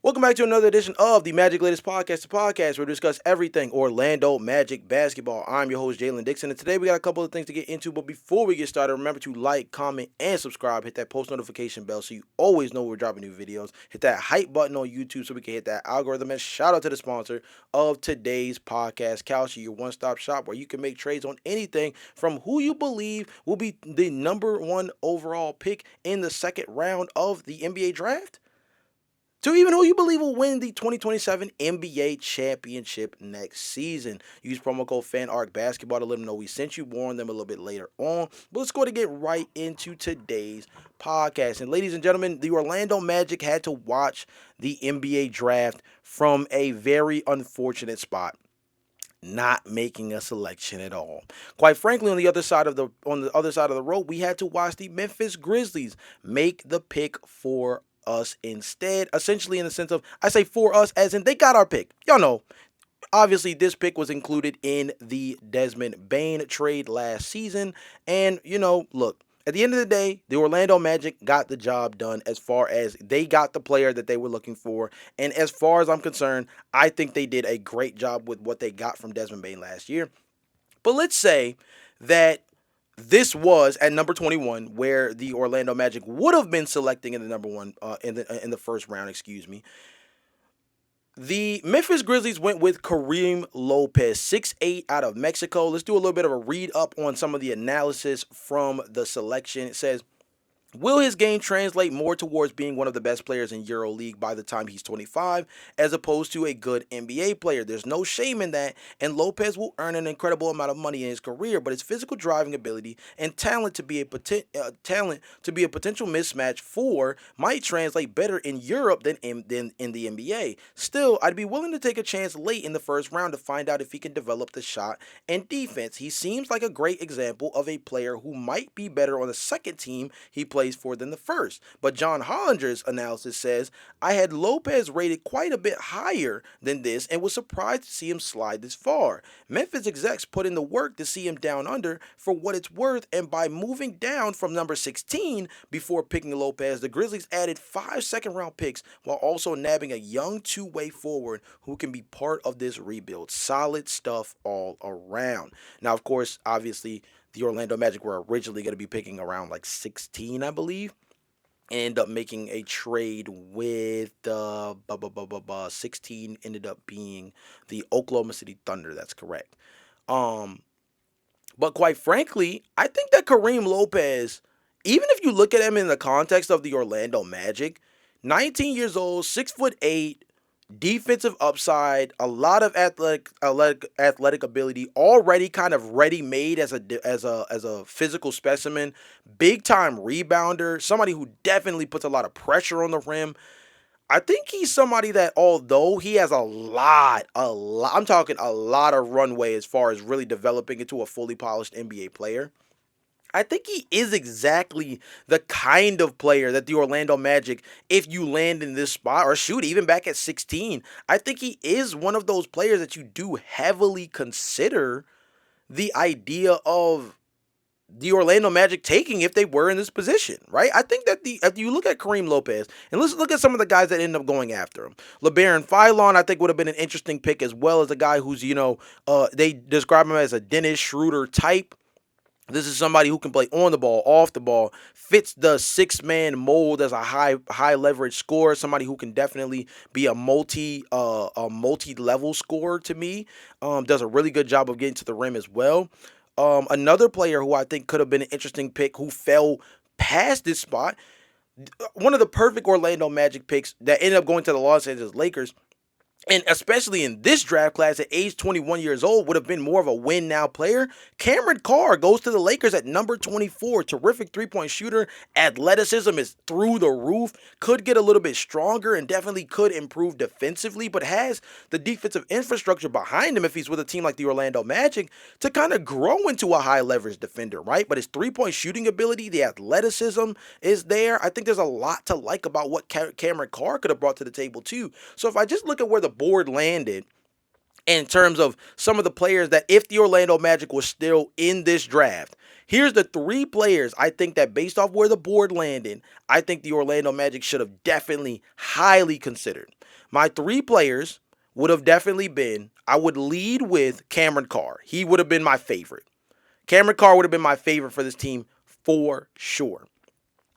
Welcome back to another edition of the Magic Latest Podcast, the podcast where we discuss everything Orlando Magic basketball. I'm your host, Jalon Dixon, and today we got a couple of things to get into. But before we get started, remember to like, comment, and subscribe. Hit that post notification bell so you always know when we're dropping new videos. Hit that hype button on YouTube so we can hit that algorithm. And shout out to the sponsor of today's podcast, Kalshi, your one-stop shop where you can make trades on anything from who you believe will be the number one overall pick in the second round of the NBA draft to even who you believe will win the 2027 NBA championship next season. Use promo code FANARCBASKETBALL to let them know we sent you. Warn them a little bit later on. But let's go ahead and get right into today's podcast. And ladies and gentlemen, the Orlando Magic had to watch the NBA draft from a very unfortunate spot, not making a selection at all. Quite frankly, on the other side of the road, we had to watch the Memphis Grizzlies make the pick for us instead. Essentially, in the sense of, I say for us as in they got our pick. Y'all know, obviously, this pick was included in the Desmond Bane trade last season. And, look, at the end of the day, the Orlando Magic got the job done as far as they got the player that they were looking for. And as far as I'm concerned, I think they did a great job with what they got from Desmond Bane last year. But let's say that this was at number 21, where the Orlando Magic would have been selecting in the number one in the first round. Excuse me. The Memphis Grizzlies went with Kareem Lopez, 6'8", out of Mexico. Let's do a little bit of a read up on some of the analysis from the selection. It says, will his game translate more towards being one of the best players in EuroLeague by the time he's 25, as opposed to a good NBA player? There's no shame in that, and Lopez will earn an incredible amount of money in his career, but his physical driving ability and talent to be a potential mismatch for might translate better in Europe than in the NBA. Still, I'd be willing to take a chance late in the first round to find out if he can develop the shot and defense. He seems like a great example of a player who might be better on the second team he plays for than the first. But John Hollinger's analysis says, I had Lopez rated quite a bit higher than this and was surprised to see him slide this far. Memphis execs put in the work to see him down under for what it's worth, and by moving down from number 16 before picking Lopez, the Grizzlies added 5 second-round picks while also nabbing a young two-way forward who can be part of this rebuild. Solid stuff all around. Now, of course, obviously, the Orlando Magic were originally going to be picking around like 16, I believe. End up making a trade with 16 ended up being the Oklahoma City Thunder. That's correct. But quite frankly, I think that Kareem Lopez, even if you look at him in the context of the Orlando Magic, 19 years old, 6'8", defensive upside, a lot of athletic ability, already kind of ready made as a physical specimen, big time rebounder, somebody who definitely puts a lot of pressure on the rim. I think he's somebody that, although he has I'm talking a lot of runway as far as really developing into a fully polished NBA player, I think he is exactly the kind of player that the Orlando Magic, if you land in this spot, or shoot, even back at 16, I think he is one of those players that you do heavily consider the idea of the Orlando Magic taking if they were in this position, right? I think that if you look at Kareem Lopez, and let's look at some of the guys that end up going after him. LeBaron Philon, I think, would have been an interesting pick, as well as a guy who's, they describe him as a Dennis Schroeder type. This is somebody who can play on the ball, off the ball, fits the six-man mold as a high leverage scorer, somebody who can definitely be a multi-level scorer to me. Does a really good job of getting to the rim as well. Another player who I think could have been an interesting pick who fell past this spot, one of the perfect Orlando Magic picks that ended up going to the Los Angeles Lakers, and especially in this draft class at age 21 years old, would have been more of a win-now player. Cameron Carr goes to the Lakers at number 24. Terrific three-point shooter. Athleticism is through the roof. Could get a little bit stronger and definitely could improve defensively, but has the defensive infrastructure behind him if he's with a team like the Orlando Magic to kind of grow into a high-leverage defender, right? But his three-point shooting ability, the athleticism is there. I think there's a lot to like about what Cameron Carr could have brought to the table, too. So if I just look at where the board landed, in terms of some of the players that if the Orlando Magic was still in this draft, here's the three players I think that based off where the board landed, I think the Orlando Magic should have definitely highly considered. My three players would have definitely been, I would lead with Cameron Carr. He would have been my favorite. Cameron Carr would have been my favorite for this team for sure.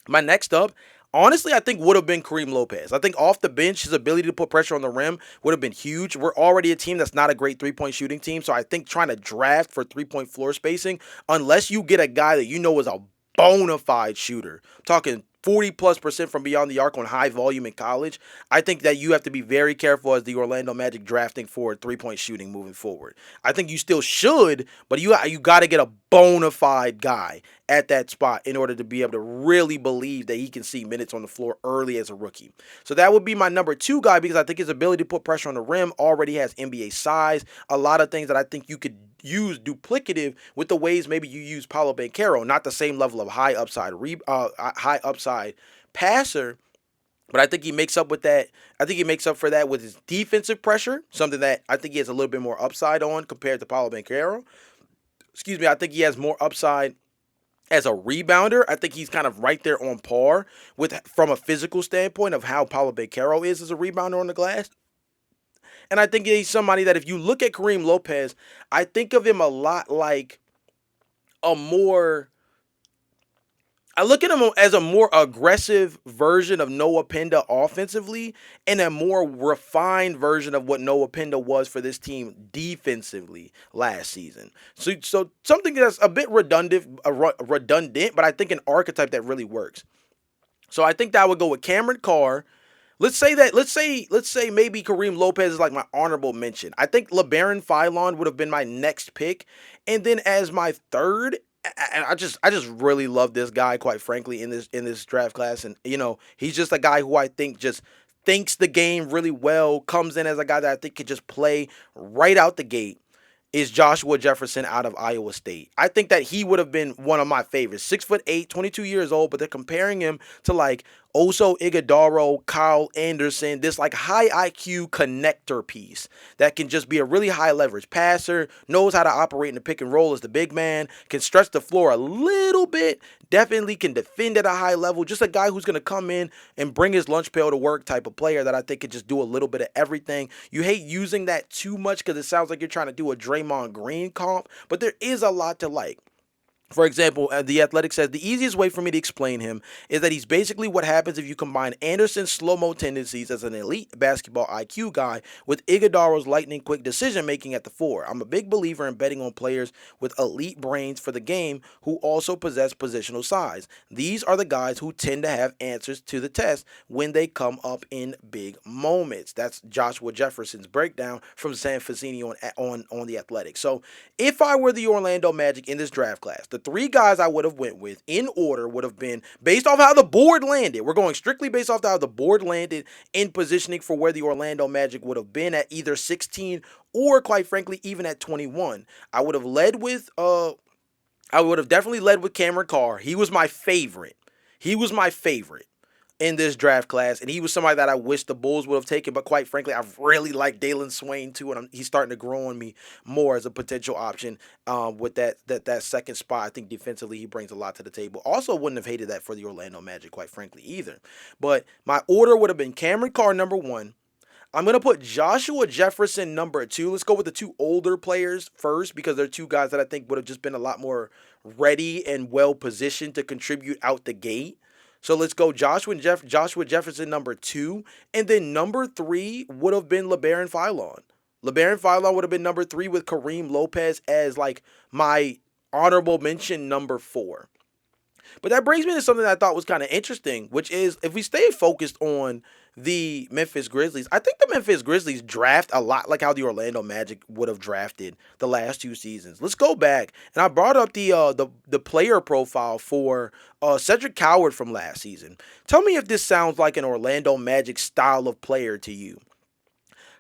My next up, honestly, I think would have been Kareem Lopez. I think off the bench, his ability to put pressure on the rim would have been huge. We're already a team that's not a great three-point shooting team, so I think trying to draft for three-point floor spacing, unless you get a guy that you know is a bona fide shooter, I'm talking 40+% from beyond the arc on high volume in college, I think that you have to be very careful as the Orlando Magic drafting for three-point shooting moving forward. I think you still should, but you got to get a bona fide guy at that spot in order to be able to really believe that he can see minutes on the floor early as a rookie. So that would be my number two guy because I think his ability to put pressure on the rim already has NBA size. A lot of things that I think you could use duplicative with the ways maybe you use Paolo Banchero, not the same level of high upside passer, but I think he makes up with that. I think he makes up for that with his defensive pressure, something that I think he has a little bit more upside on compared to Paolo Banchero. Excuse me, I think he has more upside as a rebounder. I think he's kind of right there on par with from a physical standpoint of how Paolo Banchero is as a rebounder on the glass. And I think he's somebody that if you look at Kareem Lopez, I think of him a lot like a more I look at him as a more aggressive version of Noah Penda offensively and a more refined version of what Noah Penda was for this team defensively last season. So something that's a bit redundant, but I think an archetype that really works. So I think that I would go with Cameron Carr. Let's say maybe Kareem Lopez is like my honorable mention. I think LeBaron Philon would have been my next pick, and then as my third, and I just really love this guy, quite frankly, in this draft class, and he's just a guy who I think just thinks the game really well, comes in as a guy that I think could just play right out the gate is Joshua Jefferson out of Iowa State. I think that he would have been one of my favorites. 6'8", 22 years old, but they're comparing him to like Oso Ighodaro, Kyle Anderson, this like high IQ connector piece that can just be a really high leverage passer, knows how to operate in the pick and roll as the big man, can stretch the floor a little bit, definitely can defend at a high level. Just a guy who's going to come in and bring his lunch pail to work type of player that I think could just do a little bit of everything. You hate using that too much because it sounds like you're trying to do a Draymond Green comp, but there is a lot to like. For example, The Athletic says the easiest way for me to explain him is that he's basically what happens if you combine Anderson's slow-mo tendencies as an elite basketball IQ guy with Iguodaro's lightning-quick decision-making at the four. I'm a big believer in betting on players with elite brains for the game who also possess positional size. These are the guys who tend to have answers to the test when they come up in big moments. That's Joshua Jefferson's breakdown from Sam Fazzini on The Athletic. So if I were the Orlando Magic in this draft class, the three guys I would have went with in order would have been based off how the board landed. We're going strictly based off how the board landed in positioning for where the Orlando Magic would have been at either 16 or quite frankly even at 21. I would have definitely led with Cameron Carr. He was my favorite. He was my favorite in this draft class, and he was somebody that I wish the Bulls would have taken, but quite frankly, I really like Dalen Swain too, and he's starting to grow on me more as a potential option with that second spot. I think defensively he brings a lot to the table. Also wouldn't have hated that for the Orlando Magic, quite frankly, either. But my order would have been Cameron Carr number one. I'm going to put Joshua Jefferson number two. Let's go with the two older players first because they're two guys that I think would have just been a lot more ready and well positioned to contribute out the gate. So let's go Joshua Jefferson number two. And then number three would have been LeBaron Philon. LeBaron Philon would have been number three with Kareem Lopez as like my honorable mention number four. But that brings me to something that I thought was kind of interesting, which is if we stay focused on the Memphis Grizzlies, I think the Memphis Grizzlies draft a lot like how the Orlando Magic would have drafted the last two seasons. Let's go back, and I brought up the player profile for Cedric Coward from last season. Tell me if this sounds like an Orlando Magic style of player to you.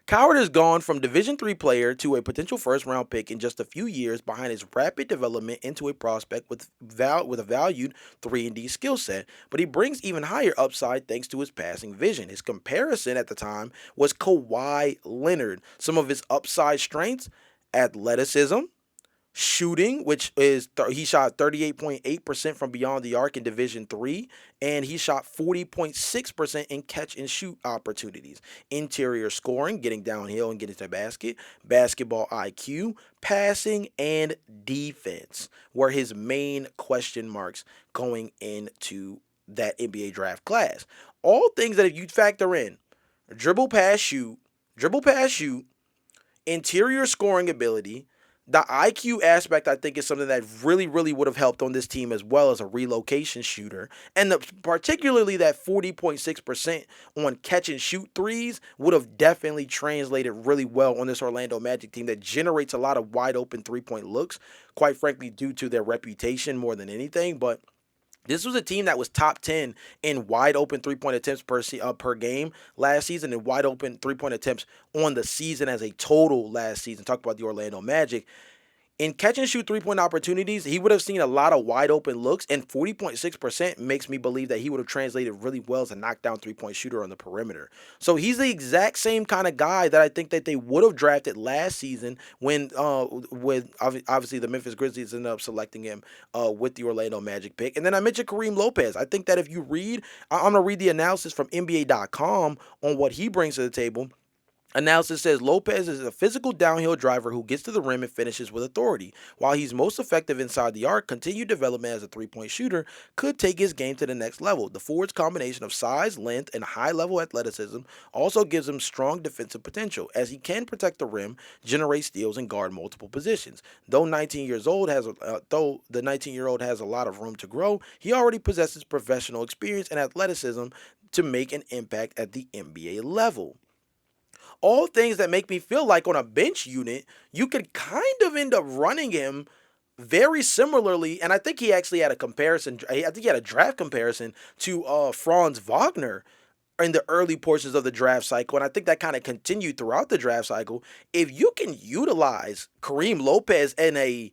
Coward has gone from Division III player to a potential first round pick in just a few years behind his rapid development into a prospect with a valued 3 and D skill set, but he brings even higher upside thanks to his passing vision. His comparison at the time was Kawhi Leonard. Some of his upside strengths: athleticism, shooting, which is he shot 38.8% from beyond the arc in Division III, and he shot 40.6% in catch and shoot opportunities. Interior scoring, getting downhill and getting to the basket, basketball IQ, passing, and defense were his main question marks going into that NBA draft class. All things that if you factor in dribble pass shoot, interior scoring ability. The IQ aspect, I think, is something that really would have helped on this team as well as a relocation shooter. And particularly that 40.6% on catch and shoot threes would have definitely translated really well on this Orlando Magic team that generates a lot of wide open 3-point looks, quite frankly, due to their reputation more than anything. But this was a team that was top 10 in wide open 3-point attempts per game last season, and wide open 3-point attempts on the season as a total last season. Talk about the Orlando Magic. In catch and shoot 3-point opportunities, he would have seen a lot of wide open looks, and 40.6% makes me believe that he would have translated really well as a knockdown 3-point shooter on the perimeter. So he's the exact same kind of guy that I think that they would have drafted last season when obviously the Memphis Grizzlies ended up selecting him with the Orlando Magic pick. And then I mentioned Kareem Lopez. I think that if you read, I'm going to read the analysis from NBA.com on what he brings to the table. Analysis says Lopez is a physical downhill driver who gets to the rim and finishes with authority. While he's most effective inside the arc, continued development as a 3-point shooter could take his game to the next level. The forward's combination of size, length, and high-level athleticism also gives him strong defensive potential, as he can protect the rim, generate steals, and guard multiple positions. Though the 19-year-old has a lot of room to grow, he already possesses professional experience and athleticism to make an impact at the NBA level. All things that make me feel like on a bench unit, you could kind of end up running him very similarly. And I think he actually had a comparison. I think he had a draft comparison to Franz Wagner in the early portions of the draft cycle. And I think that kind of continued throughout the draft cycle. If you can utilize Kareem Lopez in a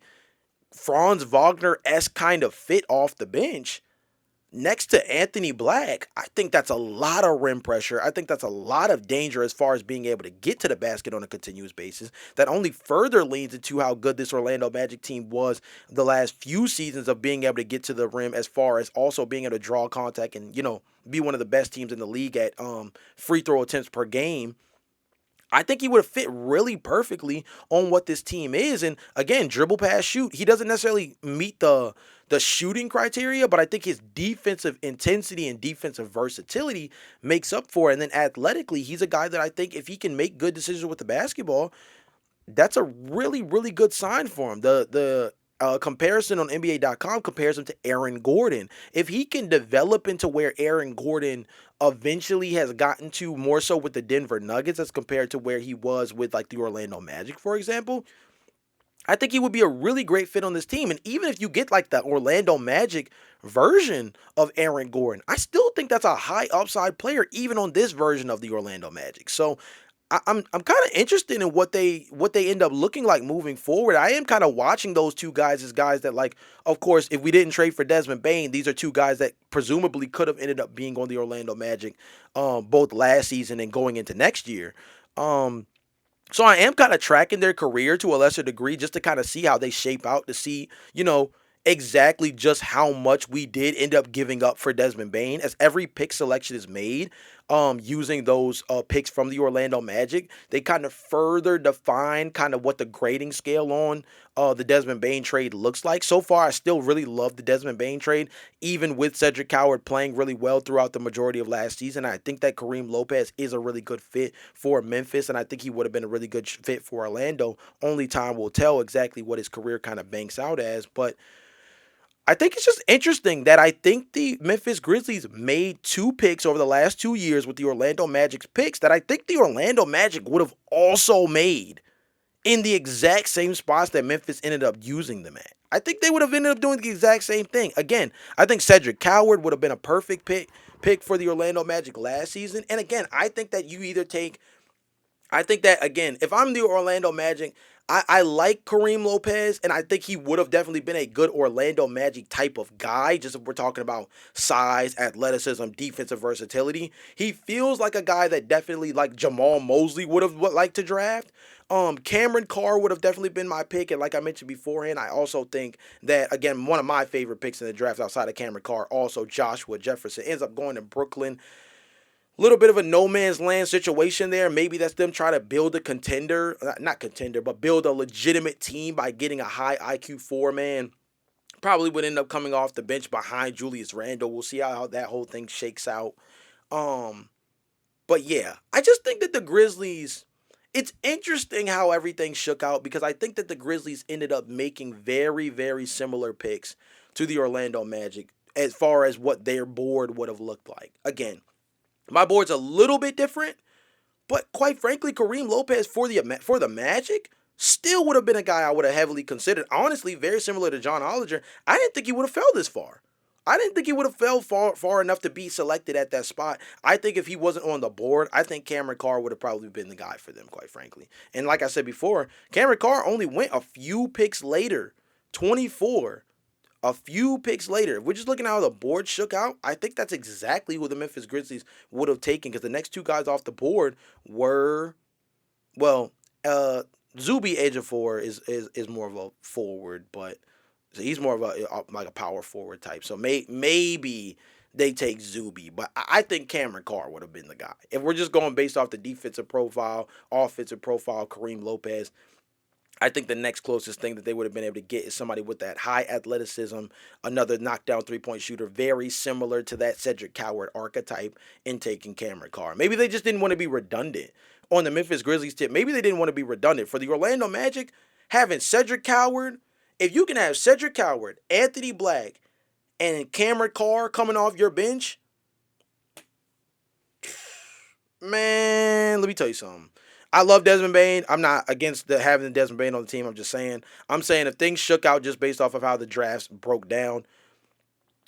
Franz Wagner-esque kind of fit off the bench, next to Anthony Black, I think that's a lot of rim pressure. I think that's a lot of danger as far as being able to get to the basket on a continuous basis. That only further leans into how good this Orlando Magic team was the last few seasons of being able to get to the rim, as far as also being able to draw contact and, be one of the best teams in the league at free throw attempts per game. I think he would have fit really perfectly on what this team is. And again, dribble pass shoot. He doesn't necessarily meet the shooting criteria, but I think his defensive intensity and defensive versatility makes up for it. And then athletically, he's a guy that I think if he can make good decisions with the basketball, that's a really good sign for him. The comparison on NBA.com compares him to Aaron Gordon. If he can develop into where Aaron Gordon eventually has gotten to, more so with the Denver Nuggets as compared to where he was with like the Orlando Magic, for example, I think he would be a really great fit on this team. And even if you get like the Orlando Magic version of Aaron Gordon, I still think that's a high upside player even on this version of the Orlando Magic. So I'm kind of interested in what they end up looking like moving forward. I am kind of watching those two guys as guys that, like, of course, if we didn't trade for Desmond Bane, these are two guys that presumably could have ended up being on the Orlando Magic both last season and going into next year. So I am kind of tracking their career to a lesser degree just to kind of see how they shape out, to see, exactly just how much we did end up giving up for Desmond Bane, as every pick selection is made using those picks from the Orlando Magic. They kind of further define kind of what the grading scale on the Desmond Bane trade looks like. So far, I still really love the Desmond Bane trade, even with Cedric Howard playing really well throughout the majority of last season. I think that Kareem Lopez is a really good fit for Memphis, and I think he would have been a really good fit for Orlando. Only time will tell exactly what his career kind of banks out as, but I think it's just interesting that I think the Memphis Grizzlies made two picks over the last 2 years with the Orlando Magic's picks that I think the Orlando Magic would have also made in the exact same spots that Memphis ended up using them at. I think they would have ended up doing the exact same thing. Again, I think Cedric Howard would have been a perfect pick for the Orlando Magic last season. And again, I think that you either take I think that, again, if I'm the Orlando Magic, I like Kareem Lopez, and I think he would have definitely been a good Orlando Magic type of guy. Just if we're talking about size, athleticism, defensive versatility, he feels like a guy that definitely, like Jamal Mosley would have liked to draft. Cameron Carr would have definitely been my pick, and like I mentioned beforehand, I also think that, again, one of my favorite picks in the draft outside of Cameron Carr, also Joshua Jefferson, ends up going to Brooklyn. Little bit of a no man's land situation there. Maybe that's them trying to build a contender, not contender, but build a legitimate team by getting a high IQ four man. Probably would end up coming off the bench behind Julius Randle. We'll see how that whole thing shakes out. Um, but yeah, I just think that the Grizzlies. It's interesting how everything shook out because I think that the Grizzlies ended up making very, very similar picks to the Orlando Magic as far as what their board would have looked like. Again, my board's a little bit different, but quite frankly, Kareem Lopez for the Magic still would have been a guy I would have heavily considered. Honestly, very similar to John Hollinger. I didn't think he would have fell this far. I didn't think he would have fell far enough to be selected at that spot. I think if he wasn't on the board, I think Cameron Carr would have probably been the guy for them, quite frankly. And like I said before, Cameron Carr only went a few picks later, 24, a few picks later. If we're just looking at how the board shook out, I think that's exactly who the Memphis Grizzlies would have taken because the next two guys off the board were, well, Zuby Ejiofor is more of a forward, but he's more of like a power forward type. So maybe they take Zuby, but I think Cameron Carr would have been the guy. If we're just going based off the defensive profile, offensive profile, Kareem Lopez, I think the next closest thing that they would have been able to get is somebody with that high athleticism, another knockdown three-point shooter, very similar to that Cedric Coward archetype in taking Cameron Carr. Maybe they just didn't want to be redundant on the Memphis Grizzlies tip. Maybe they didn't want to be redundant. For the Orlando Magic, having Cedric Coward, if you can have Cedric Coward, Anthony Black, and Cameron Carr coming off your bench, man, let me tell you something. I love Desmond Bain. I'm not against having Desmond Bain on the team. I'm saying if things shook out just based off of how the drafts broke down,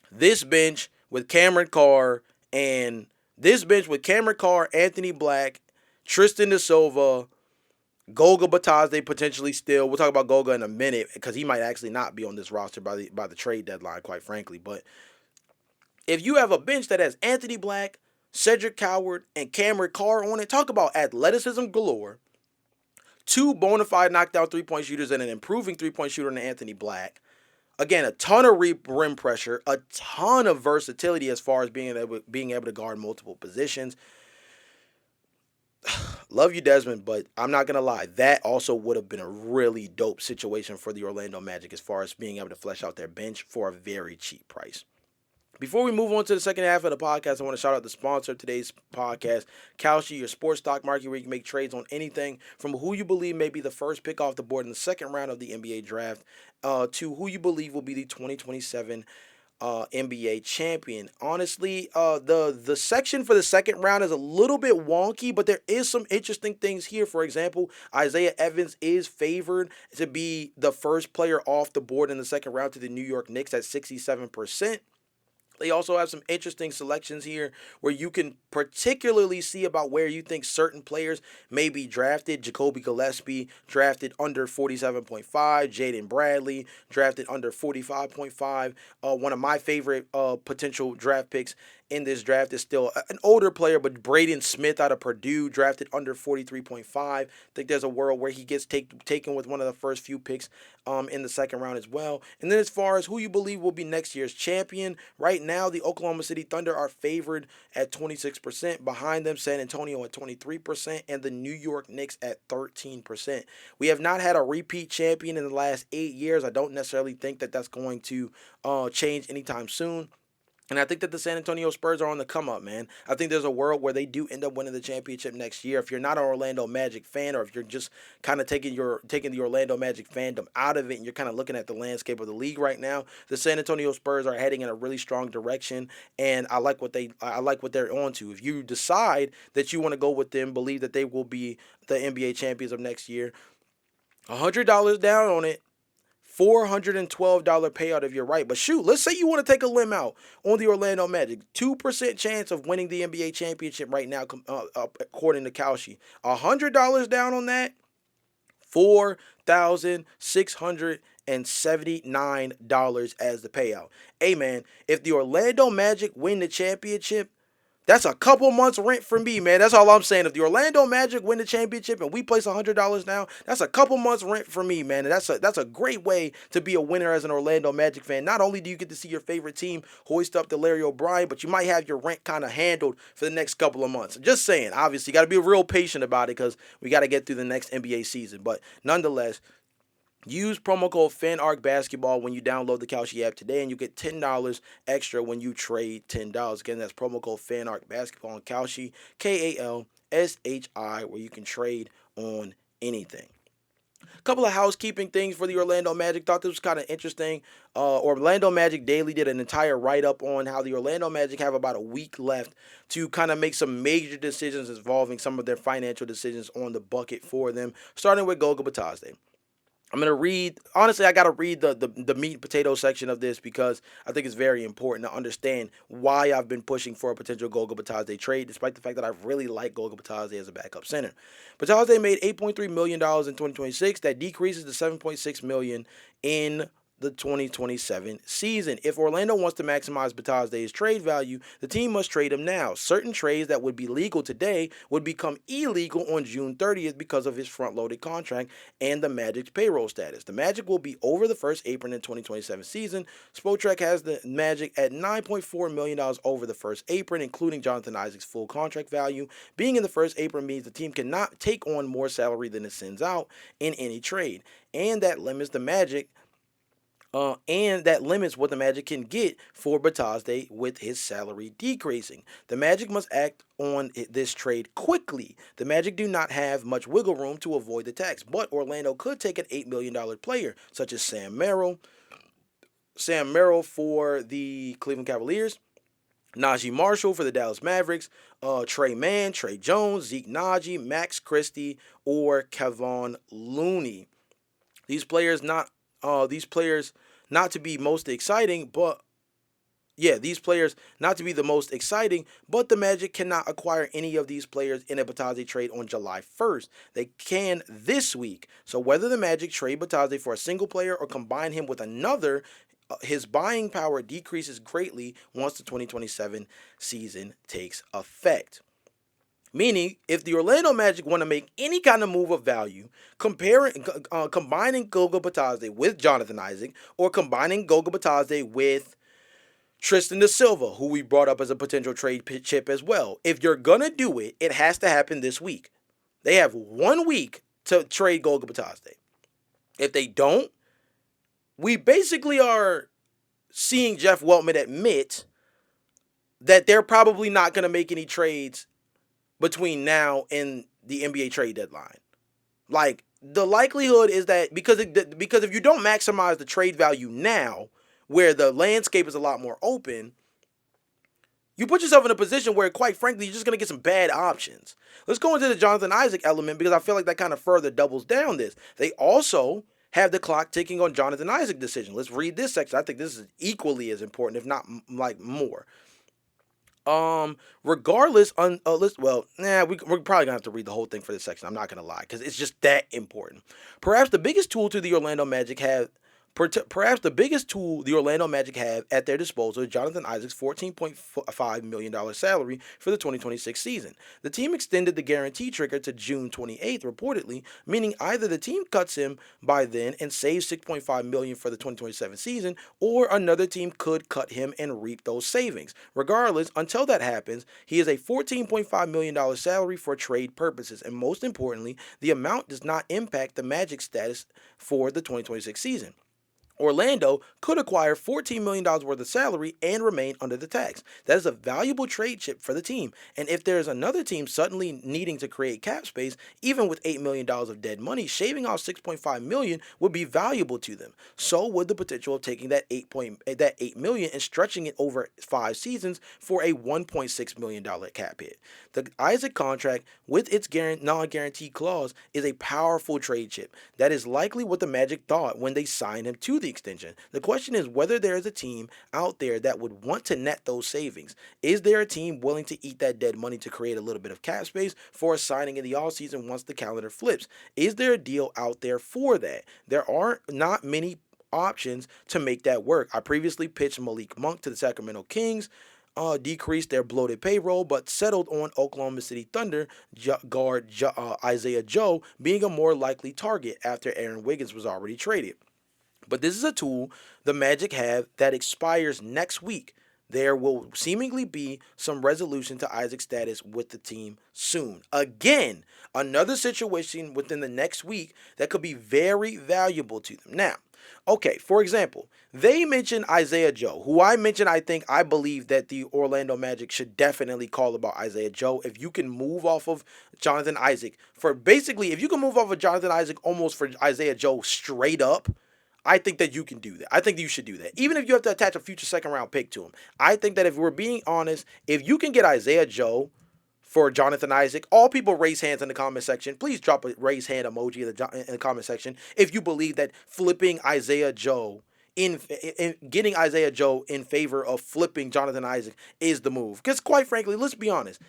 this bench with Cameron Carr and Anthony Black, Tristan Da Silva, Goga Batazde potentially still. We'll talk about Goga in a minute because he might actually not be on this roster by the trade deadline, quite frankly. But if you have a bench that has Anthony Black, Cedric Coward, and Cameron Carr on it, talk about athleticism galore. Two bona fide knockdown three-point shooters and an improving three-point shooter in Anthony Black. Again, a ton of rim pressure, a ton of versatility as far as being able to guard multiple positions. Love you, Desmond, but I'm not going to lie. That also would have been a really dope situation for the Orlando Magic as far as being able to flesh out their bench for a very cheap price. Before we move on to the second half of the podcast, I want to shout out the sponsor of today's podcast, Kalshi, your sports stock market where you can make trades on anything from who you believe may be the first pick off the board in the second round of the NBA draft to who you believe will be the 2027 NBA champion. Honestly, the section for the second round is a little bit wonky, but there is some interesting things here. For example, Isaiah Evans is favored to be the first player off the board in the second round to the New York Knicks at 67%. They also have some interesting selections here where you can particularly see about where you think certain players may be drafted. Jacoby Gillespie drafted under 47.5. Jaden Bradley drafted under 45.5. One of my favorite potential draft picks in this draft is still an older player, but Braden Smith out of Purdue drafted under 43.5. I think there's a world where he gets taken with one of the first few picks in the second round as well. And then as far as who you believe will be next year's champion, right now the Oklahoma City Thunder are favored at 26%. Behind them, San Antonio at 23%, and the New York Knicks at 13%. We have not had a repeat champion in the last 8 years. I don't necessarily think that that's going to change anytime soon. And I think that the San Antonio Spurs are on the come up, man. I think there's a world where they do end up winning the championship next year. If you're not an Orlando Magic fan, or if you're just kind of taking the Orlando Magic fandom out of it, and you're kind of looking at the landscape of the league right now, the San Antonio Spurs are heading in a really strong direction, and I like what they're on to. If you decide that you want to go with them, believe that they will be the NBA champions of next year, $100 down on it. $412 payout if you're right. But shoot, let's say you want to take a limb out on the Orlando Magic. 2% chance of winning the NBA championship right now, according to Kalshi. $100 down on that, $4,679 as the payout. Hey man, if the Orlando Magic win the championship, that's a couple months rent for me, man. That's all I'm saying. If the Orlando Magic win the championship and we place $100 down, that's a couple months rent for me, man. And that's a great way to be a winner as an Orlando Magic fan. Not only do you get to see your favorite team hoist up to Larry O'Brien, but you might have your rent kind of handled for the next couple of months. Just saying. Obviously, you got to be real patient about it because we got to get through the next NBA season. But nonetheless, use promo code FANARCBasketball when you download the Kalshi app today, and you get $10 extra when you trade $10. Again, that's promo code FANARCBasketball on Kalshi, KALSHI, where you can trade on anything. A couple of housekeeping things for the Orlando Magic. Thought this was kind of interesting. Orlando Magic Daily did an entire write-up on how the Orlando Magic have about a week left to kind of make some major decisions involving some of their financial decisions on the bucket for them, starting with Goga Bitadze. I'm going to read, honestly, I got to read the meat and potato section of this because I think it's very important to understand why I've been pushing for a potential Goga Bitadze trade, despite the fact that I really like Goga Bitadze as a backup center. Bitadze made $8.3 million in 2026. That decreases to $7.6 million in the 2027 season. If Orlando wants to maximize Bitadze's trade value, the team must trade him now. Certain trades that would be legal today would become illegal on June 30th because of his front-loaded contract and the Magic's payroll status. The Magic will be over the first apron in 2027 season. Spotrac has the Magic at $9.4 million over the first apron, including Jonathan Isaac's full contract value. Being in the first apron means the team cannot take on more salary than it sends out in any trade, and that limits the Magic and that limits what the Magic can get for Bitadze with his salary decreasing. The Magic must act on this trade quickly. The Magic do not have much wiggle room to avoid the tax, but Orlando could take an $8 million player, such as Sam Merrill for the Cleveland Cavaliers, Najee Marshall for the Dallas Mavericks, Trey Mann, Trey Jones, Zeke Naji, Max Christie, or Kevon Looney. These players not to be most exciting, but these players not to be the most exciting, but the Magic cannot acquire any of these players in a Bitadze trade on July 1st. They can this week. So whether the Magic trade Bitadze for a single player or combine him with another, his buying power decreases greatly once the 2027 season takes effect. Meaning, if the Orlando Magic want to make any kind of move of value, combining Goga Bitadze with Jonathan Isaac, or combining Goga Bitadze with Tristan da Silva, who we brought up as a potential trade chip as well. If you're going to do it, it has to happen this week. They have 1 week to trade Goga Bitadze. If they don't, we basically are seeing Jeff Weltman admit that they're probably not going to make any trades between now and the NBA trade deadline. Like, the likelihood is that because if you don't maximize the trade value now, where the landscape is a lot more open, you put yourself in a position where, quite frankly, you're just going to get some bad options. Let's go into the Jonathan Isaac element because I feel like that kind of further doubles down this. They also have the clock ticking on Jonathan Isaac decision. Let's read this section. I think this is equally as important, if not like more. Regardless, we're probably gonna have to read the whole thing for this section. I'm not gonna lie, because it's just that important. Perhaps the biggest tool the Orlando Magic have at their disposal is Jonathan Isaac's $14.5 million salary for the 2026 season. The team extended the guarantee trigger to June 28th, reportedly, meaning either the team cuts him by then and saves $6.5 million for the 2027 season, or another team could cut him and reap those savings. Regardless, until that happens, he is a $14.5 million salary for trade purposes, and most importantly, the amount does not impact the Magic status for the 2026 season. Orlando could acquire $14 million worth of salary and remain under the tax. That is a valuable trade chip for the team. And if there's another team suddenly needing to create cap space, even with $8 million of dead money, shaving off $6.5 million would be valuable to them. So would the potential of taking that $8 million and stretching it over 5 seasons for a $1.6 million cap hit. The Isaac contract, with its non-guaranteed clause, is a powerful trade chip. That is likely what the Magic thought when they signed him to the extension. The question is whether there is a team out there that would want to net those savings. Is there a team willing to eat that dead money to create a little bit of cap space for a signing in the offseason once the calendar flips? Is there a deal out there for that? There are not many options to make that work. I previously pitched Malik Monk to the Sacramento Kings, decreased their bloated payroll, but settled on Oklahoma City Thunder guard Isaiah Joe being a more likely target after Aaron Wiggins was already traded. But this is a tool the Magic have that expires next week. There will seemingly be some resolution to Isaac's status with the team soon. Again, another situation within the next week that could be very valuable to them. Now, okay, for example, they mentioned Isaiah Joe, who I believe that the Orlando Magic should definitely call about Isaiah Joe. If you can move off of Jonathan Isaac if you can move off of Jonathan Isaac almost for Isaiah Joe straight up, I think that you can do that. I think that you should do that. Even if you have to attach a future second round pick to him. I think that if we're being honest, if you can get Isaiah Joe for Jonathan Isaac, all people raise hands in the comment section. Please drop a raise hand emoji in the comment section if you believe that flipping Isaiah Joe in getting Isaiah Joe in favor of flipping Jonathan Isaac is the move. Because quite frankly, let's be honest.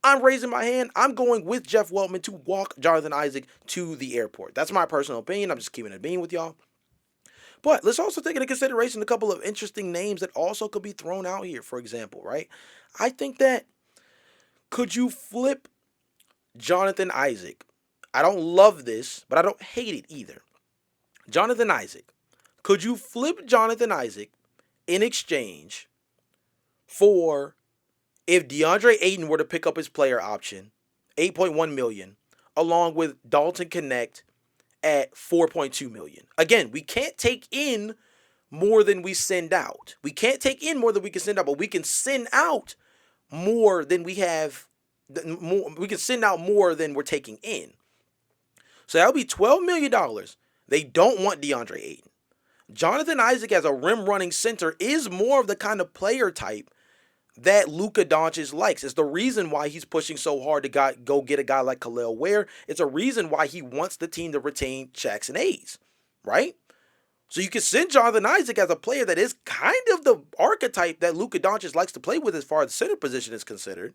I'm raising my hand. I'm going with Jeff Weltman to walk Jonathan Isaac to the airport. That's my personal opinion. I'm just keeping it being with y'all. But let's also take into consideration a couple of interesting names that also could be thrown out here, for example, right? I think that could you flip Jonathan Isaac? I don't love this, but I don't hate it either. Jonathan Isaac. Could you flip Jonathan Isaac in exchange for if DeAndre Ayton were to pick up his player option, $8.1 million, along with Dalton Connect at $4.2 million. Again, we can't take in more than we send out. We can't take in more than we can send out, but we can send out more than we have. We can send out more than we're taking in. So that'll be $12 million. They don't want DeAndre Ayton. Jonathan Isaac as a rim running center is more of the kind of player type that Luka Doncic likes. It's the reason why he's pushing so hard to go get a guy like Khalil Ware. It's a reason why he wants the team to retain Jackson Hayes, right? So you can send Jonathan Isaac as a player that is kind of the archetype that Luka Doncic likes to play with as far as the center position is considered.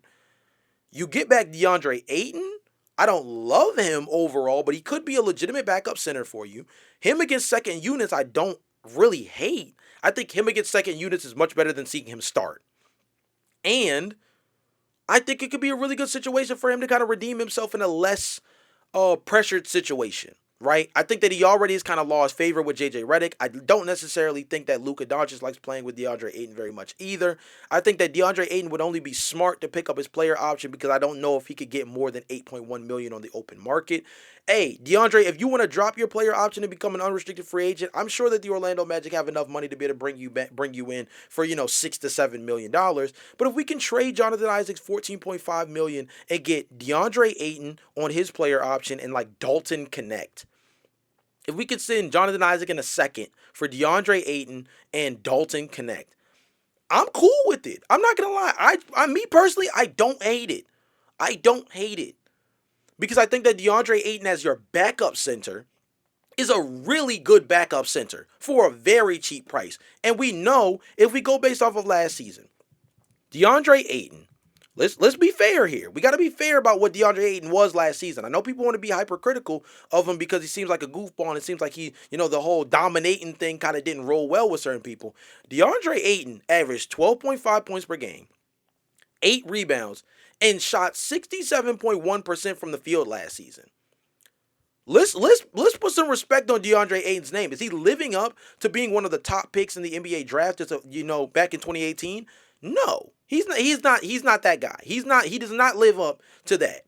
You get back DeAndre Ayton. I don't love him overall, but he could be a legitimate backup center for you. Him against second units, I don't really hate. I think him against second units is much better than seeing him start. And I think it could be a really good situation for him to kind of redeem himself in a less pressured situation, right? I think that he already has kind of lost favor with J.J. Redick. I don't necessarily think that Luka Doncic likes playing with DeAndre Ayton very much either. I think that DeAndre Ayton would only be smart to pick up his player option because I don't know if he could get more than $8.1 million on the open market. Hey, DeAndre, if you want to drop your player option and become an unrestricted free agent, I'm sure that the Orlando Magic have enough money to be able to bring you in for, $6 to $7 million. But if we can trade Jonathan Isaac's $14.5 million and get DeAndre Ayton on his player option and like Dalton Connect, if we could send Jonathan Isaac in a second for DeAndre Ayton and Dalton Connect, I'm cool with it. I'm not gonna lie. Me personally, I don't hate it. I don't hate it. Because I think that DeAndre Ayton as your backup center is a really good backup center for a very cheap price. And we know, if we go based off of last season, DeAndre Ayton, let's be fair here. We got to be fair about what DeAndre Ayton was last season. I know people want to be hypercritical of him because he seems like a goofball and it seems like he, the whole dominating thing kind of didn't roll well with certain people. DeAndre Ayton averaged 12.5 points per game, 8 rebounds, and shot 67.1% from the field last season. Let's put some respect on DeAndre Ayton's name. Is he living up to being one of the top picks in the NBA draft back in 2018? No. He's not that guy. He does not live up to that.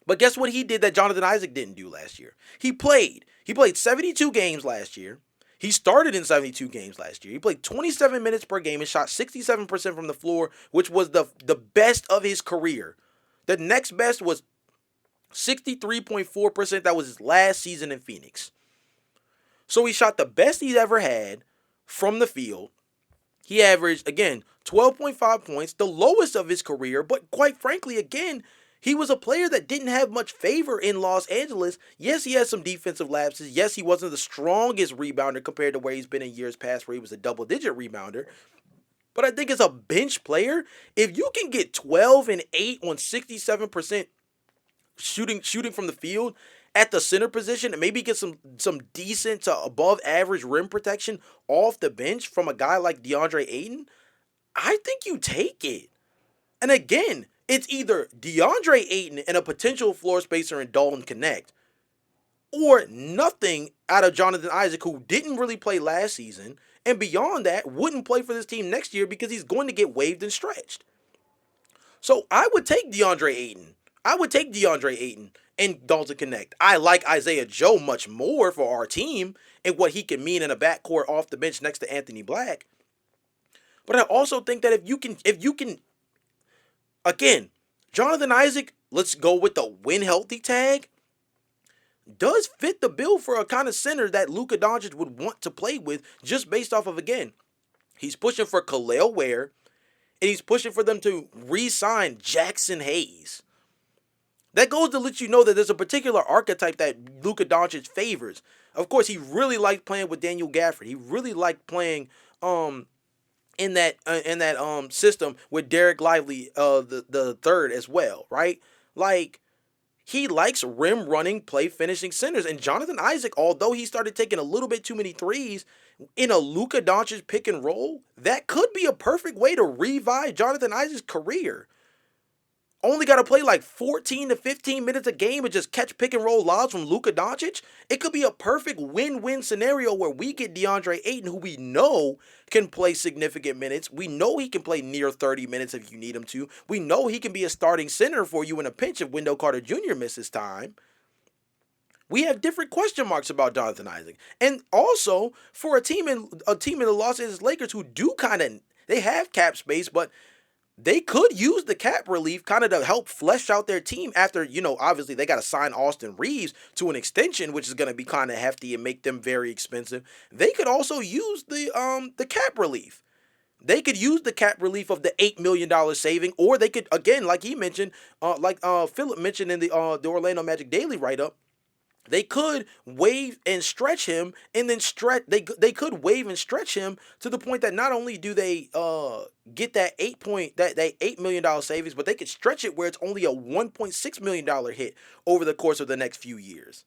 But guess what he did that Jonathan Isaac didn't do last year? He played 72 games last year. He started in 72 games last year. He played 27 minutes per game and shot 67% from the floor, which was the best of his career. The next best was 63.4%. That was his last season in Phoenix. So he shot the best he's ever had from the field. He averaged, again, 12.5 points, the lowest of his career, but quite frankly, again, he was a player that didn't have much favor in Los Angeles. Yes, he had some defensive lapses. Yes, he wasn't the strongest rebounder compared to where he's been in years past, where he was a double-digit rebounder. But I think as a bench player, if you can get 12 and 8 on 67% shooting from the field at the center position and maybe get some decent to above average rim protection off the bench from a guy like DeAndre Ayton, I think you take it. And again, it's either DeAndre Ayton and a potential floor spacer in Dalton Connect, or nothing out of Jonathan Isaac, who didn't really play last season, and beyond that, wouldn't play for this team next year because he's going to get waived and stretched. So I would take DeAndre Ayton. I would take DeAndre Ayton and Dalton Connect. I like Isaiah Joe much more for our team and what he can mean in a backcourt off the bench next to Anthony Black. But I also think that if you can, again, Jonathan Isaac, let's go with the win healthy tag, does fit the bill for a kind of center that Luka Doncic would want to play with, just based off of, again, he's pushing for Khalil Ware, and he's pushing for them to re-sign Jackson Hayes. That goes to let you know that there's a particular archetype that Luka Doncic favors. Of course, he really liked playing with Daniel Gafford. He really liked playing in that system with Derek Lively the third as well, right? Like, he likes rim running, play finishing centers. And Jonathan Isaac, although he started taking a little bit too many threes in a Luka Doncic pick and roll, that could be a perfect way to revive Jonathan Isaac's career. Only got to play like 14 to 15 minutes a game and just catch pick and roll lobs from Luka Doncic. It could be a perfect win-win scenario where we get DeAndre Ayton, who we know can play significant minutes. We know he can play near 30 minutes if you need him to. We know he can be a starting center for you in a pinch if Wendell Carter Jr. misses time. We have different question marks about Jonathan Isaac. And also, for a team in the Los Angeles Lakers who do kind of, they have cap space, but they could use the cap relief kind of to help flesh out their team after, obviously they got to sign Austin Reeves to an extension, which is going to be kind of hefty and make them very expensive. They could also use the cap relief. They could use the cap relief of the $8 million saving, or they could, again, like he mentioned, like Philip mentioned in the Orlando Magic Daily write-up, they could waive and stretch him, and then they could waive and stretch him to the point that not only do they get that $8 million savings, but they could stretch it where it's only a $1.6 million hit over the course of the next few years.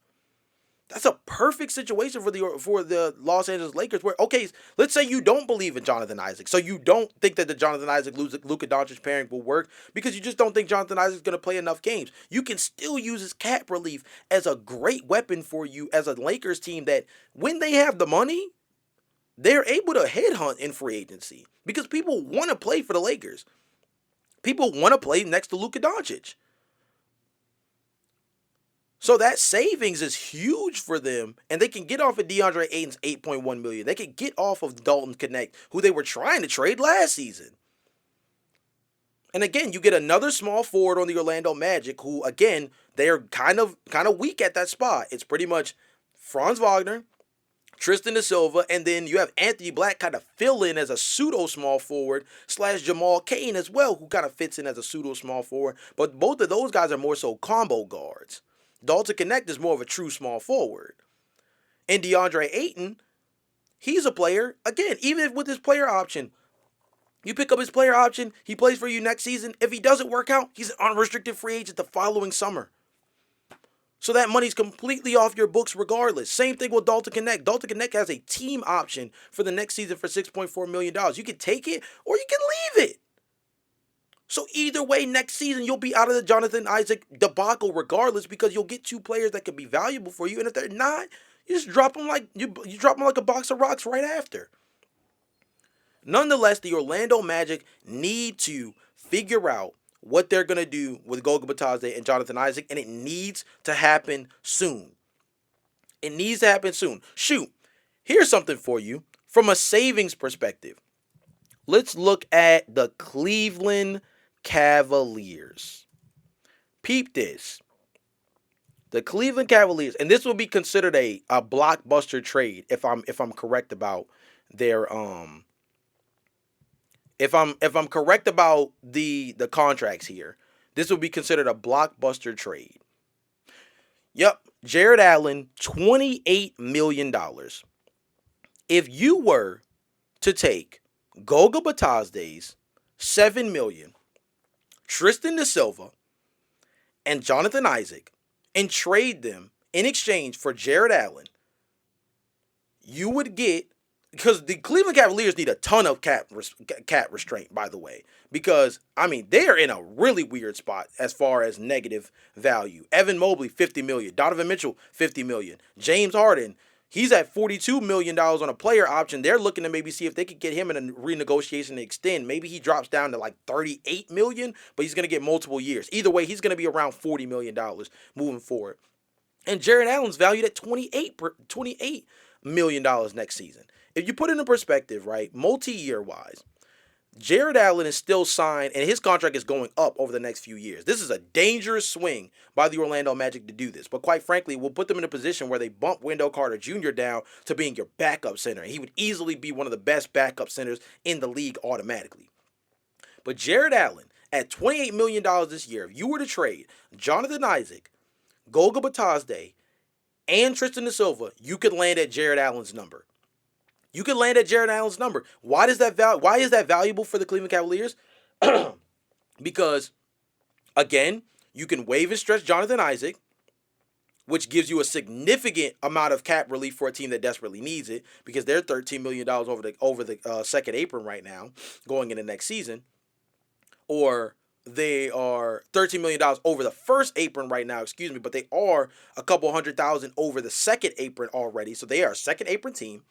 That's a perfect situation for the Los Angeles Lakers where, okay, let's say you don't believe in Jonathan Isaac. So you don't think that the Jonathan Isaac Luka Doncic pairing will work because you just don't think Jonathan Isaac's going to play enough games. You can still use his cap relief as a great weapon for you as a Lakers team that when they have the money, they're able to headhunt in free agency because people want to play for the Lakers. People want to play next to Luka Doncic. So that savings is huge for them, and they can get off of DeAndre Ayton's $8.1 million. They can get off of Dalton Connect, who they were trying to trade last season. And again, you get another small forward on the Orlando Magic, who again they are kind of weak at that spot. It's pretty much Franz Wagner, Tristan da Silva, and then you have Anthony Black kind of fill in as a pseudo small forward / Jamal Cain as well, who kind of fits in as a pseudo small forward. But both of those guys are more so combo guards. Dalton Connect is more of a true small forward. And DeAndre Ayton, he's a player, again, even with his player option, you pick up his player option, he plays for you next season. If he doesn't work out, he's an unrestricted free agent the following summer. So that money's completely off your books regardless. Same thing with Dalton Connect. Dalton Connect has a team option for the next season for $6.4 million. You can take it or you can leave it. So either way, next season, you'll be out of the Jonathan Isaac debacle regardless because you'll get two players that could be valuable for you. And if they're not, you just drop them like you drop them like a box of rocks right after. Nonetheless, the Orlando Magic need to figure out what they're going to do with Goga Bitadze and Jonathan Isaac, and it needs to happen soon. It needs to happen soon. Shoot. Here's something for you from a savings perspective. Let's look at the Cleveland Cavaliers. Peep this. The Cleveland Cavaliers, and this will be considered a blockbuster trade if I'm correct about their if I'm correct about the contracts here. This will be considered a blockbuster trade. Yep, Jared Allen, $28 million. If you were to take Goga Batazde's $7 million, Tristan Da Silva, and Jonathan Isaac, and trade them in exchange for Jared Allen, you would get, because the Cleveland Cavaliers need a ton of cap restraint, by the way, because I mean they are in a really weird spot as far as negative value. Evan Mobley, $50 million. Donovan Mitchell, $50 million. James Harden, he's at $42 million on a player option. They're looking to maybe see if they could get him in a renegotiation to extend. Maybe he drops down to like $38 million, but he's going to get multiple years. Either way, he's going to be around $40 million moving forward. And Jared Allen's valued at $28 million next season. If you put it in perspective, right, multi-year wise, Jared Allen is still signed, and his contract is going up over the next few years. This is a dangerous swing by the Orlando Magic to do this. But quite frankly, we'll put them in a position where they bump Wendell Carter Jr. down to being your backup center. He would easily be one of the best backup centers in the league automatically. But Jared Allen, at $28 million this year, if you were to trade Jonathan Isaac, Goga Batazde, and Tristan Da Silva, you could land at Jared Allen's number. You can land at Jared Allen's number. Why is that valuable for the Cleveland Cavaliers? Because, again, you can waive and stretch Jonathan Isaac, which gives you a significant amount of cap relief for a team that desperately needs it, because they're $13 million over the second apron right now, going into next season, or they are $13 million over the first apron right now, excuse me, but they are a couple $100,000 over the second apron already, so they are a second apron team.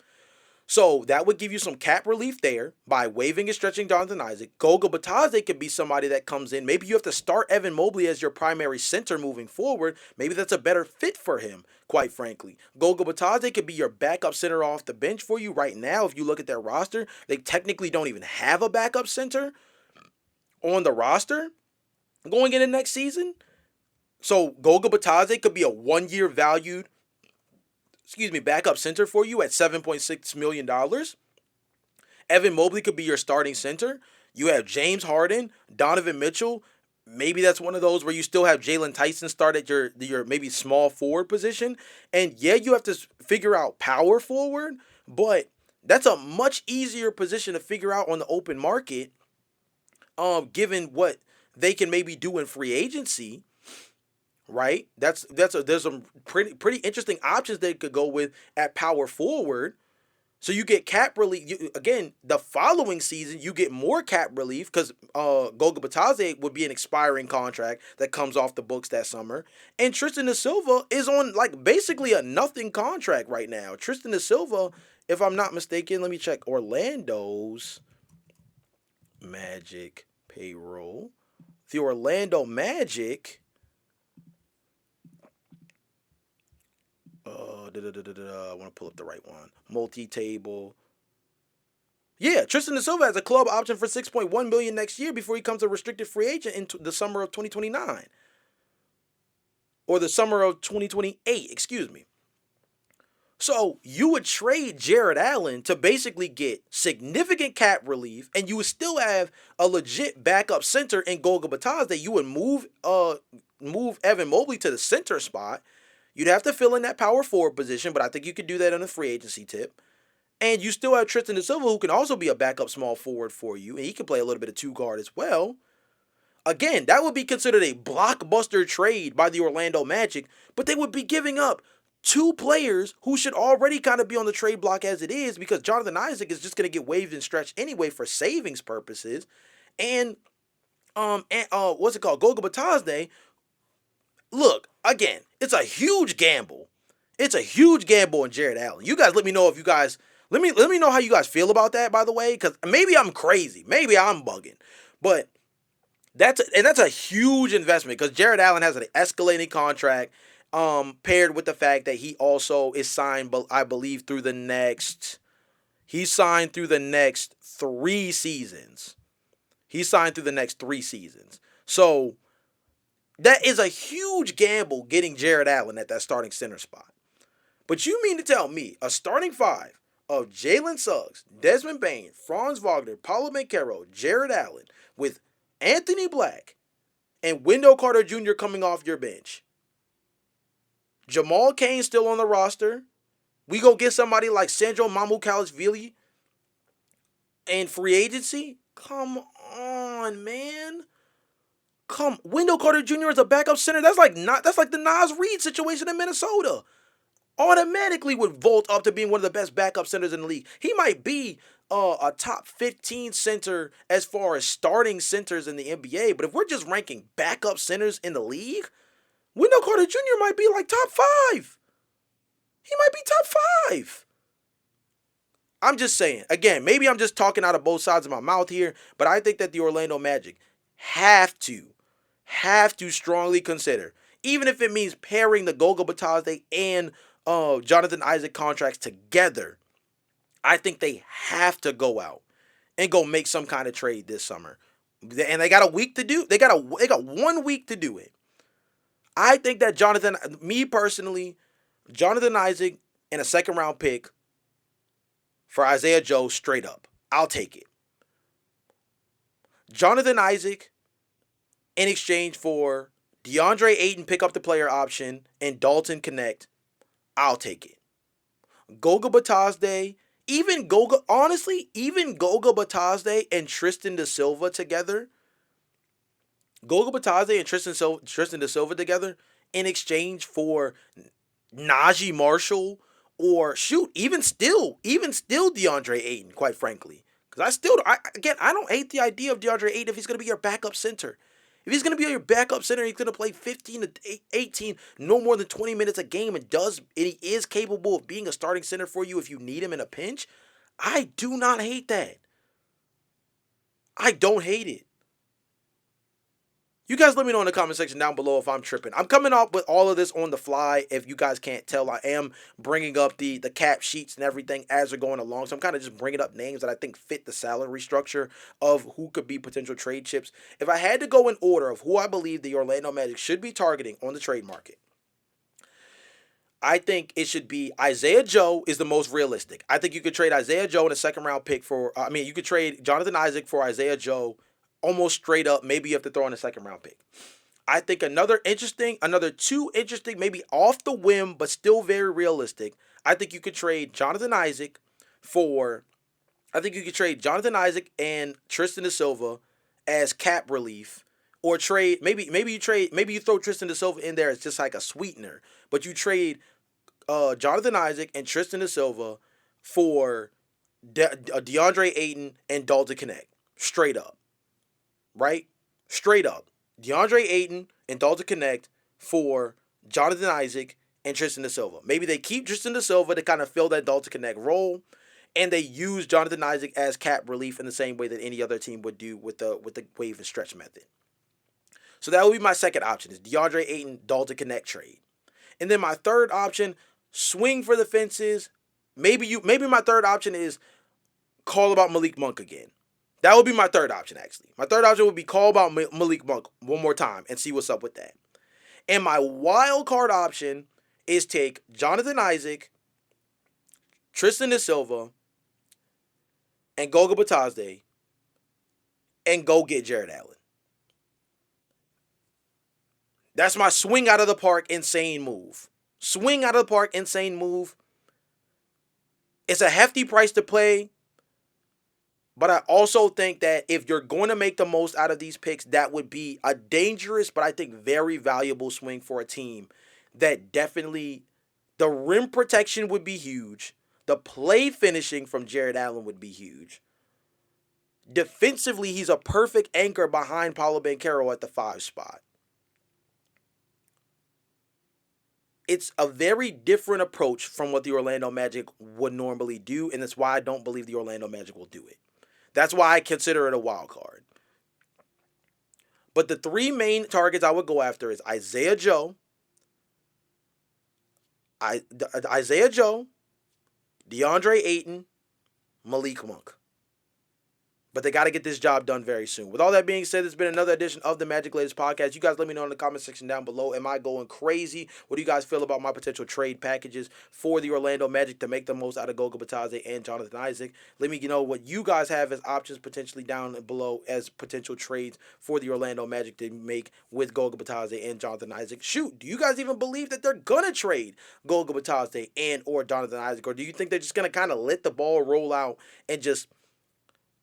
So that would give you some cap relief there by waiving and stretching Jonathan Isaac. Goga Batadze could be somebody that comes in. Maybe you have to start Evan Mobley as your primary center moving forward. Maybe that's a better fit for him, quite frankly. Goga Batadze could be your backup center off the bench for you right now. If you look at their roster, they technically don't even have a backup center on the roster going into next season. So Goga Batadze could be a 1-year valued backup center for you at $7.6 million. Evan Mobley could be your starting center. You have James Harden, Donovan Mitchell. Maybe that's one of those where you still have Jalen Tyson start at your maybe small forward position. And yeah, you have to figure out power forward, but that's a much easier position to figure out on the open market, given what they can maybe do in free agency. Right, there's some pretty interesting options they could go with at power forward. So you get cap relief. Again, the following season, you get more cap relief because Goga Batadze would be an expiring contract that comes off the books that summer. And Tristan Da Silva is on like basically a nothing contract right now. Tristan Da Silva, if I'm not mistaken, let me check Orlando's Magic payroll. The Orlando Magic... I want to pull up the right one. Multi-table. Yeah, Tristan Da Silva has a club option for $6.1 million next year before he becomes a restricted free agent in the summer of 2029. Or the summer of 2028, excuse me. So you would trade Jared Allen to basically get significant cap relief, and you would still have a legit backup center in Goga Batadze. You would move Evan Mobley to the center spot. You'd have to fill in that power forward position, but I think you could do that on a free agency tip. And you still have Tristan Da Silva, who can also be a backup small forward for you, and he can play a little bit of two guard as well. Again, that would be considered a blockbuster trade by the Orlando Magic, but they would be giving up two players who should already kind of be on the trade block as it is, because Jonathan Isaac is just going to get waived and stretched anyway for savings purposes. And Goga Batadze. Look, again, it's a huge gamble. It's a huge gamble in Jared Allen. You guys let me know let me know how you guys feel about that, by the way, because maybe I'm crazy. Maybe I'm bugging. But that's a huge investment because Jared Allen has an escalating contract. Paired with the fact that he also is signed, but I believe through the next, he's signed through the next 3 seasons. He's signed through the next 3 seasons. So that is a huge gamble getting Jared Allen at that starting center spot. But you mean to tell me a starting five of Jalen Suggs, Desmond Bain, Franz Wagner, Paulo Banchero, Jared Allen, with Anthony Black and Wendell Carter Jr. coming off your bench, Jamal Cain still on the roster, we go get somebody like Sandro Mamukelashvili in free agency? Come on, man. Wendell Carter Jr. is a backup center. That's like the Nas Reed situation in Minnesota. Automatically would vault up to being one of the best backup centers in the league. He might be a top 15 center as far as starting centers in the NBA, but if we're just ranking backup centers in the league, Wendell Carter Jr. might be like top 5. He might be top 5. I'm just saying. Again, maybe I'm just talking out of both sides of my mouth here, but I think that the Orlando Magic have to strongly consider, even if it means pairing the Goga Batadze and Jonathan Isaac contracts together, I think they have to go out and go make some kind of trade this summer. And they got a week to do. They got 1 week to do it. I think that me personally, Jonathan Isaac and a second round pick for Isaiah Joe straight up. I'll take it. Jonathan Isaac in exchange for DeAndre Ayton pick up the player option and Dalton Connect, I'll take it. Goga Batadze, even Goga Batadze and Tristan da Silva together, Goga Batadze and Tristan da Silva together in exchange for Najee Marshall, or shoot, even still DeAndre Ayton, quite frankly. Because I don't hate the idea of DeAndre Ayton if he's going to be your backup center. If he's going to be your backup center, he's going to play 15 to 18, no more than 20 minutes a game, and he is capable of being a starting center for you if you need him in a pinch. I do not hate that. I don't hate it. You guys let me know in the comment section down below if I'm tripping. I'm coming up with all of this on the fly. If you guys can't tell, I am bringing up the cap sheets and everything as we're going along. So I'm kind of just bringing up names that I think fit the salary structure of who could be potential trade chips. If I had to go in order of who I believe the Orlando Magic should be targeting on the trade market, I think it should be Isaiah Joe is the most realistic. I think you could trade Isaiah Joe in a second round pick you could trade Jonathan Isaac for Isaiah Joe almost straight up. Maybe you have to throw in a second round pick. I think another two interesting, maybe off the whim, but still very realistic. I think you could trade Jonathan Isaac and Tristan da Silva as cap relief, or trade maybe you throw Tristan da Silva in there as just like a sweetener, but you trade Jonathan Isaac and Tristan da Silva for DeAndre Ayton and Dalton Connect, straight up. Right? Straight up. DeAndre Ayton and Dalton Connect for Jonathan Isaac and Tristan da Silva. Maybe they keep Tristan da Silva to kind of fill that Dalton Connect role, and they use Jonathan Isaac as cap relief in the same way that any other team would do with the wave and stretch method. So that would be my second option, is DeAndre Ayton, Dalton Connect trade. And then my third option, swing for the fences. Maybe my third option is call about Malik Monk again. That would be my third option, actually. My third option would be call about Malik Monk one more time and see what's up with that. And my wild card option is take Jonathan Isaac, Tristan da Silva, and Goga Batadze, and go get Jared Allen. That's my swing out of the park insane move. Swing out of the park insane move. It's a hefty price to pay. But I also think that if you're going to make the most out of these picks, that would be a dangerous, but I think very valuable swing for a team that definitely, the rim protection would be huge. The play finishing from Jared Allen would be huge. Defensively, he's a perfect anchor behind Paulo Banchero at the 5 spot. It's a very different approach from what the Orlando Magic would normally do, and that's why I don't believe the Orlando Magic will do it. That's why I consider it a wild card. But the 3 main targets I would go after is Isaiah Joe, Isaiah Joe, DeAndre Ayton, Malik Monk. But they got to get this job done very soon. With all that being said, it's been another edition of the Magic Latest Podcast. You guys let me know in the comment section down below. Am I going crazy? What do you guys feel about my potential trade packages for the Orlando Magic to make the most out of Goga Batadze and Jonathan Isaac? Let me know what you guys have as options potentially down below as potential trades for the Orlando Magic to make with Goga Batadze and Jonathan Isaac. Shoot, do you guys even believe that they're going to trade Goga Batadze and or Jonathan Isaac? Or do you think they're just going to kind of let the ball roll out and just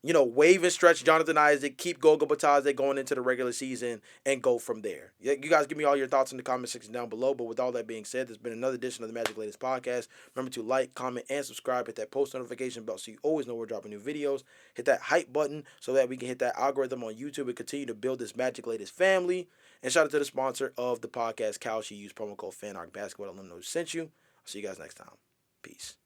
wave and stretch Jonathan Isaac, keep Goga Batadze going into the regular season, and go from there? You guys give me all your thoughts in the comment section down below. But with all that being said, there's been another edition of the Magic Latest Podcast. Remember to like, comment, and subscribe. Hit that post notification bell so you always know we're dropping new videos. Hit that hype button so that we can hit that algorithm on YouTube and continue to build this Magic Latest family. And shout out to the sponsor of the podcast, Cal. She used promo code FANARCBasketball to let them know who sent you. I'll see you guys next time. Peace.